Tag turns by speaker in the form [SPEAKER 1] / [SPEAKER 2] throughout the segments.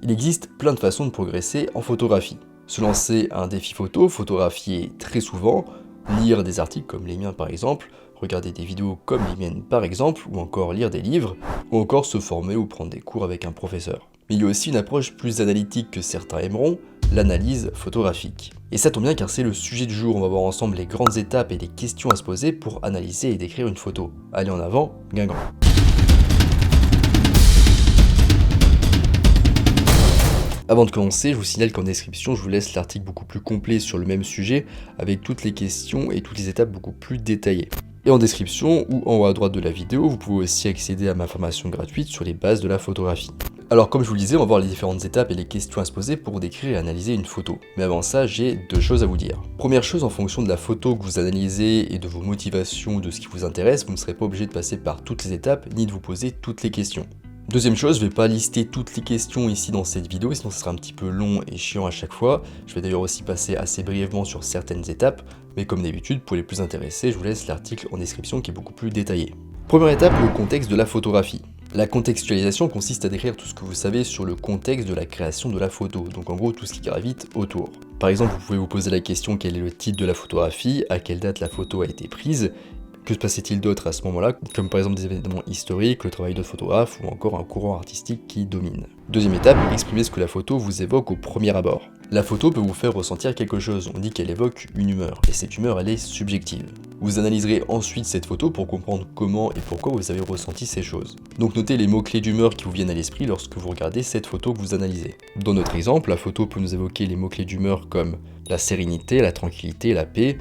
[SPEAKER 1] Il existe plein de façons de progresser en photographie. Se lancer un défi photo, photographier très souvent, lire des articles comme les miens par exemple, regarder des vidéos comme les miennes par exemple, ou encore lire des livres, ou encore se former ou prendre des cours avec un professeur. Mais il y a aussi une approche plus analytique que certains aimeront, l'analyse photographique. Et ça tombe bien car c'est le sujet du jour, on va voir ensemble les grandes étapes et les questions à se poser pour analyser et décrire une photo. Allez en avant, Guingamp. Avant de commencer, je vous signale qu'en description, je vous laisse l'article beaucoup plus complet sur le même sujet, avec toutes les questions et toutes les étapes beaucoup plus détaillées. Et en description, ou en haut à droite de la vidéo, vous pouvez aussi accéder à ma formation gratuite sur les bases de la photographie. Alors comme je vous le disais, on va voir les différentes étapes et les questions à se poser pour décrire et analyser une photo. Mais avant ça, j'ai deux choses à vous dire. Première chose, en fonction de la photo que vous analysez et de vos motivations ou de ce qui vous intéresse, vous ne serez pas obligé de passer par toutes les étapes, ni de vous poser toutes les questions. Deuxième chose, je ne vais pas lister toutes les questions ici dans cette vidéo, sinon ce sera un petit peu long et chiant à chaque fois. Je vais d'ailleurs aussi passer assez brièvement sur certaines étapes, mais comme d'habitude, pour les plus intéressés, je vous laisse l'article en description qui est beaucoup plus détaillé. Première étape, le contexte de la photographie. La contextualisation consiste à décrire tout ce que vous savez sur le contexte de la création de la photo, donc en gros tout ce qui gravite autour. Par exemple, vous pouvez vous poser la question quel est le titre de la photographie, à quelle date la photo a été prise, que se passait-il d'autre à ce moment-là, comme par exemple des événements historiques, le travail d'autres photographes ou encore un courant artistique qui domine. Deuxième étape, exprimer ce que la photo vous évoque au premier abord. La photo peut vous faire ressentir quelque chose, on dit qu'elle évoque une humeur, et cette humeur elle est subjective. Vous analyserez ensuite cette photo pour comprendre comment et pourquoi vous avez ressenti ces choses. Donc notez les mots-clés d'humeur qui vous viennent à l'esprit lorsque vous regardez cette photo que vous analysez. Dans notre exemple, la photo peut nous évoquer les mots-clés d'humeur comme la sérénité, la tranquillité, la paix,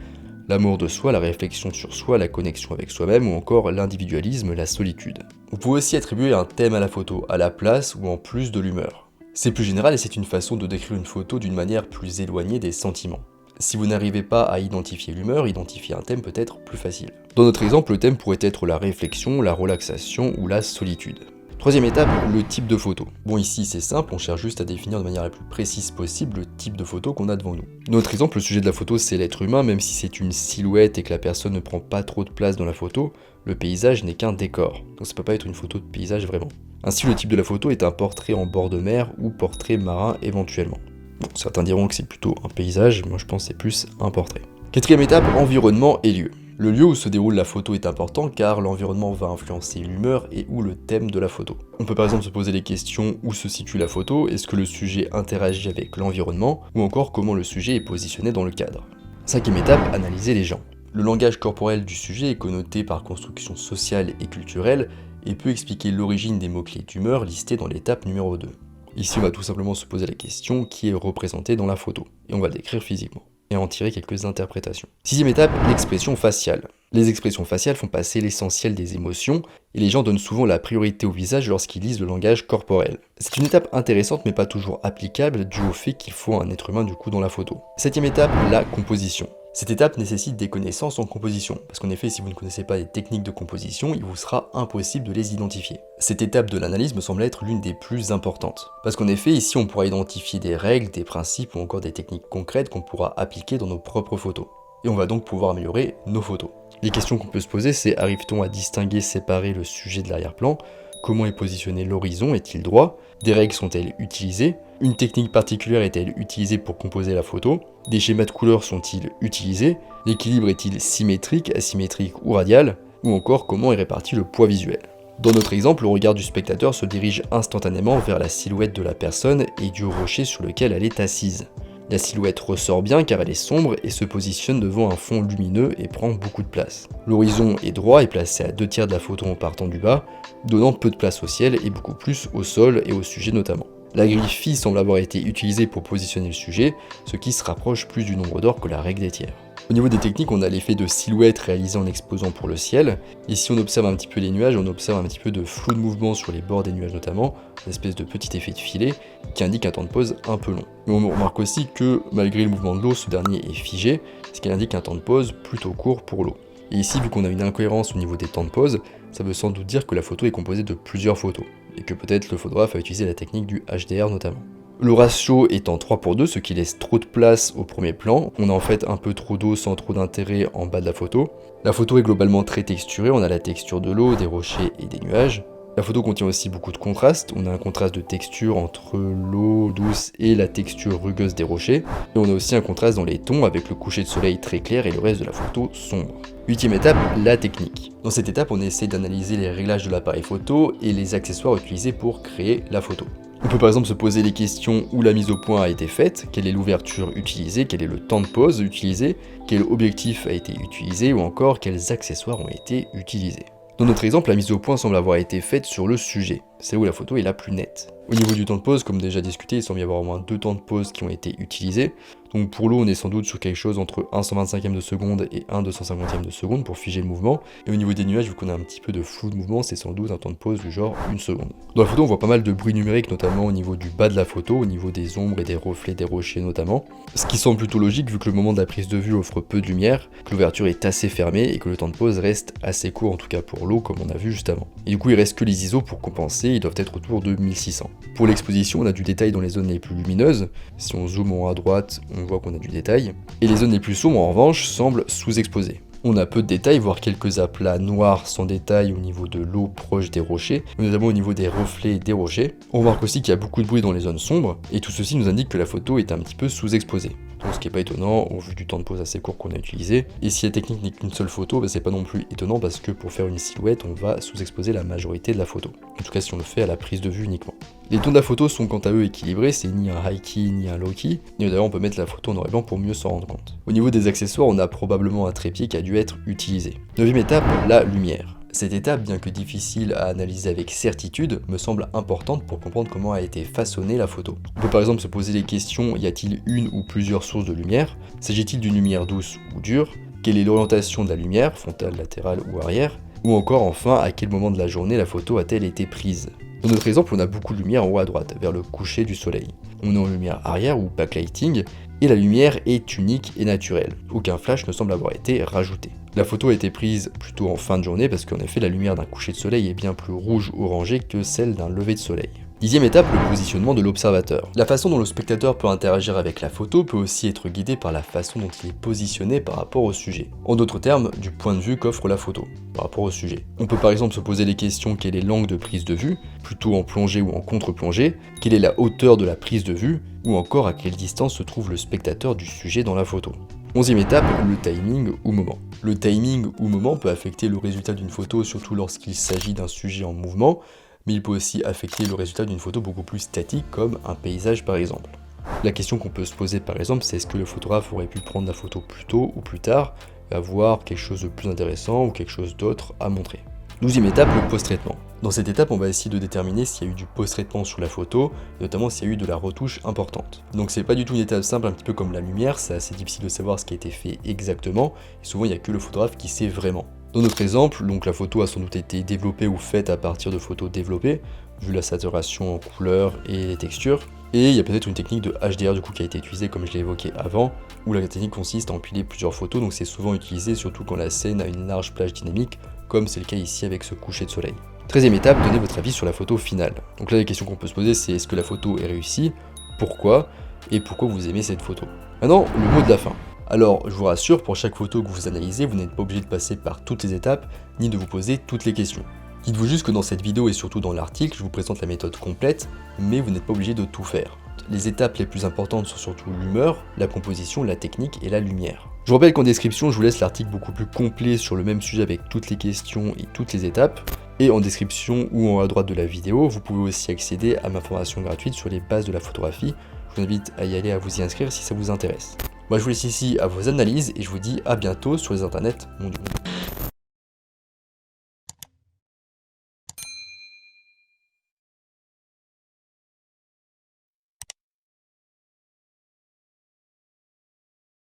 [SPEAKER 1] l'amour de soi, la réflexion sur soi, la connexion avec soi-même ou encore l'individualisme, la solitude. Vous pouvez aussi attribuer un thème à la photo, à la place ou en plus de l'humeur. C'est plus général et c'est une façon de décrire une photo d'une manière plus éloignée des sentiments. Si vous n'arrivez pas à identifier l'humeur, identifier un thème peut être plus facile. Dans notre exemple, le thème pourrait être la réflexion, la relaxation ou la solitude. Troisième étape, le type de photo. Bon ici c'est simple, on cherche juste à définir de manière la plus précise possible le type de photo qu'on a devant nous. Dans notre exemple, le sujet de la photo c'est l'être humain, même si c'est une silhouette et que la personne ne prend pas trop de place dans la photo, le paysage n'est qu'un décor, donc ça peut pas être une photo de paysage vraiment. Ainsi le type de la photo est un portrait en bord de mer ou portrait marin éventuellement. Bon, certains diront que c'est plutôt un paysage, moi je pense que c'est plus un portrait. Quatrième étape, environnement et lieu. Le lieu où se déroule la photo est important car l'environnement va influencer l'humeur et ou le thème de la photo. On peut par exemple se poser les questions où se situe la photo, est-ce que le sujet interagit avec l'environnement ou encore comment le sujet est positionné dans le cadre. Cinquième étape, analyser les gens. Le langage corporel du sujet est connoté par construction sociale et culturelle et peut expliquer l'origine des mots-clés d'humeur listés dans l'étape numéro 2. Ici on va tout simplement se poser la question qui est représenté dans la photo et on va le décrire physiquement et en tirer quelques interprétations. Sixième étape, l'expression faciale. Les expressions faciales font passer l'essentiel des émotions et les gens donnent souvent la priorité au visage lorsqu'ils lisent le langage corporel. C'est une étape intéressante mais pas toujours applicable dû au fait qu'il faut un être humain du coup dans la photo. Septième étape, la composition. Cette étape nécessite des connaissances en composition, parce qu'en effet, si vous ne connaissez pas les techniques de composition, il vous sera impossible de les identifier. Cette étape de l'analyse me semble être l'une des plus importantes. Parce qu'en effet, ici, on pourra identifier des règles, des principes ou encore des techniques concrètes qu'on pourra appliquer dans nos propres photos. Et on va donc pouvoir améliorer nos photos. Les questions qu'on peut se poser, c'est arrive-t-on à distinguer, séparer le sujet de l'arrière-plan? Comment est positionné l'horizon? Est-il droit? Des règles sont-elles utilisées? Une technique particulière est-elle utilisée pour composer la photo? Des schémas de couleurs sont-ils utilisés? L'équilibre est-il symétrique, asymétrique ou radial? Ou encore comment est réparti le poids visuel? Dans notre exemple, le regard du spectateur se dirige instantanément vers la silhouette de la personne et du rocher sur lequel elle est assise. La silhouette ressort bien car elle est sombre et se positionne devant un fond lumineux et prend beaucoup de place. L'horizon est droit et placé à 2/3 de la photo en partant du bas, donnant peu de place au ciel et beaucoup plus au sol et au sujet notamment. La grille phi semble avoir été utilisée pour positionner le sujet, ce qui se rapproche plus du nombre d'or que la règle des tiers. Au niveau des techniques, on a l'effet de silhouette réalisé en exposant pour le ciel. Ici on observe un petit peu les nuages, on observe un petit peu de flou de mouvement sur les bords des nuages notamment, une espèce de petit effet de filet qui indique un temps de pause un peu long. Mais on remarque aussi que malgré le mouvement de l'eau, ce dernier est figé, ce qui indique un temps de pause plutôt court pour l'eau. Et ici, vu qu'on a une incohérence au niveau des temps de pause, ça veut sans doute dire que la photo est composée de plusieurs photos, et que peut-être le photographe a utilisé la technique du HDR notamment. Le ratio étant 3:2, ce qui laisse trop de place au premier plan, on a en fait un peu trop d'eau sans trop d'intérêt en bas de la photo. La photo est globalement très texturée, on a la texture de l'eau, des rochers et des nuages. La photo contient aussi beaucoup de contraste, on a un contraste de texture entre l'eau douce et la texture rugueuse des rochers, et on a aussi un contraste dans les tons avec le coucher de soleil très clair et le reste de la photo sombre. 8e étape, la technique. Dans cette étape, on essaie d'analyser les réglages de l'appareil photo et les accessoires utilisés pour créer la photo. On peut par exemple se poser les questions où la mise au point a été faite, quelle est l'ouverture utilisée, quel est le temps de pause utilisé, quel objectif a été utilisé ou encore quels accessoires ont été utilisés. Dans notre exemple, la mise au point semble avoir été faite sur le sujet, c'est là où la photo est la plus nette. Au niveau du temps de pause, comme déjà discuté, il semble y avoir au moins 2 temps de pause qui ont été utilisés. Donc pour l'eau, on est sans doute sur quelque chose entre 1/125e de seconde et 1/250e de seconde pour figer le mouvement. Et au niveau des nuages, vu qu'on a un petit peu de flou de mouvement, c'est sans doute un temps de pause du genre 1 seconde. Dans la photo, on voit pas mal de bruit numérique, notamment au niveau du bas de la photo, au niveau des ombres et des reflets des rochers notamment. Ce qui semble plutôt logique vu que le moment de la prise de vue offre peu de lumière, que l'ouverture est assez fermée et que le temps de pause reste assez court, en tout cas pour l'eau comme on a vu juste avant. Et du coup, il reste que les ISO pour compenser, ils doivent être autour de 1600. Pour l'exposition, on a du détail dans les zones les plus lumineuses. Si on zoome en haut à droite, on voit qu'on a du détail. Et les zones les plus sombres, en revanche, semblent sous-exposées. On a peu de détails, voire quelques aplats noirs sans détail au niveau de l'eau proche des rochers, mais notamment au niveau des reflets des rochers. On remarque aussi qu'il y a beaucoup de bruit dans les zones sombres, et tout ceci nous indique que la photo est un petit peu sous-exposée. Donc ce qui n'est pas étonnant au vu du temps de pause assez court qu'on a utilisé. Et si la technique n'est qu'une seule photo, c'est pas non plus étonnant parce que pour faire une silhouette, on va sous-exposer la majorité de la photo. En tout cas si on le fait à la prise de vue uniquement. Les tons de la photo sont quant à eux équilibrés, c'est ni un high key ni un low key. Et d'ailleurs on peut mettre la photo en noir et blanc pour mieux s'en rendre compte. Au niveau des accessoires, on a probablement un trépied qui a dû être utilisé. 9e étape, la lumière. Cette étape, bien que difficile à analyser avec certitude, me semble importante pour comprendre comment a été façonnée la photo. On peut par exemple se poser les questions, y a-t-il une ou plusieurs sources de lumière? S'agit-il d'une lumière douce ou dure? Quelle est l'orientation de la lumière, frontale, latérale ou arrière? Ou encore enfin, à quel moment de la journée la photo a-t-elle été prise? Dans notre exemple, on a beaucoup de lumière en haut à droite, vers le coucher du soleil. On est en lumière arrière ou backlighting, et la lumière est unique et naturelle. Aucun flash ne semble avoir été rajouté. La photo a été prise plutôt en fin de journée parce qu'en effet la lumière d'un coucher de soleil est bien plus rouge-orangée que celle d'un lever de soleil. 10e étape, le positionnement de l'observateur. La façon dont le spectateur peut interagir avec la photo peut aussi être guidée par la façon dont il est positionné par rapport au sujet. En d'autres termes, du point de vue qu'offre la photo, par rapport au sujet. On peut par exemple se poser les questions quelle est l'angle de prise de vue, plutôt en plongée ou en contre-plongée, quelle est la hauteur de la prise de vue, ou encore à quelle distance se trouve le spectateur du sujet dans la photo. 11e étape, le timing ou moment. Le timing ou moment peut affecter le résultat d'une photo, surtout lorsqu'il s'agit d'un sujet en mouvement, mais il peut aussi affecter le résultat d'une photo beaucoup plus statique, comme un paysage par exemple. La question qu'on peut se poser par exemple, c'est est-ce que le photographe aurait pu prendre la photo plus tôt ou plus tard, et avoir quelque chose de plus intéressant ou quelque chose d'autre à montrer. 12e étape, le post-traitement. Dans cette étape, on va essayer de déterminer s'il y a eu du post-traitement sur la photo, et notamment s'il y a eu de la retouche importante. Donc c'est pas du tout une étape simple, un petit peu comme la lumière, c'est assez difficile de savoir ce qui a été fait exactement, et souvent il n'y a que le photographe qui sait vraiment. Dans notre exemple, donc la photo a sans doute été développée ou faite à partir de photos développées, vu la saturation en couleurs et les textures, et il y a peut-être une technique de HDR du coup qui a été utilisée comme je l'ai évoqué avant, où la technique consiste à empiler plusieurs photos, donc c'est souvent utilisé surtout quand la scène a une large plage dynamique, comme c'est le cas ici avec ce coucher de soleil. 13e étape, donnez votre avis sur la photo finale. Donc là, les questions qu'on peut se poser, c'est est-ce que la photo est réussie, pourquoi, et pourquoi vous aimez cette photo. Maintenant, le mot de la fin. Alors, je vous rassure, pour chaque photo que vous analysez, vous n'êtes pas obligé de passer par toutes les étapes, ni de vous poser toutes les questions. Dites-vous juste que dans cette vidéo et surtout dans l'article, je vous présente la méthode complète, mais vous n'êtes pas obligé de tout faire. Les étapes les plus importantes sont surtout l'humeur, la composition, la technique et la lumière. Je vous rappelle qu'en description, je vous laisse l'article beaucoup plus complet sur le même sujet avec toutes les questions et toutes les étapes. Et en description ou en haut à droite de la vidéo, vous pouvez aussi accéder à ma formation gratuite sur les bases de la photographie. Je vous invite à y aller, à vous y inscrire si ça vous intéresse. Moi je vous laisse ici à vos analyses et je vous dis à bientôt sur les internets mondiaux.